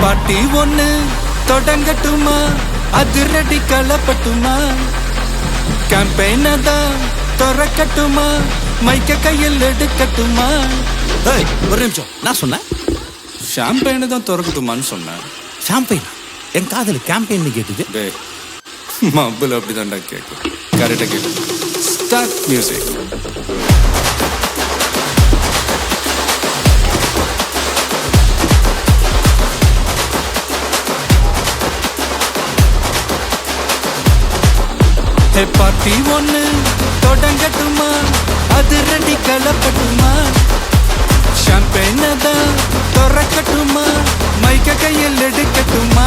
பாட்டி ஒண்ணு தொடங்கட்டுமா, அதிரடி கலப்பட்டுமா, கேம்பெயின தான் திறக்கட்டுமா, மைக்க கையில் எடுக்கட்டுமா. ஒரு நிமிஷம், நான் சொன்னேன் ஷாம்பெயின தான் திறக்கட்டுமான்னு சொன்னேன். ஷாம்பெயின் என் காதல் கேம்பெயின் கேட்டுது. மబ్బுல அப்படிதான்டா கேட்கும். கரெக்டா கேட்டு ஸ்டார்ட் மியூசிக். பாட்டி ஒண்ணு தொடங்கட்டுமா, அதிரடி கலப்பட்டுமா, ஷாம்பெயின தான் திறக்கட்டுமா, மைக்க கையில் எடுக்கட்டுமா.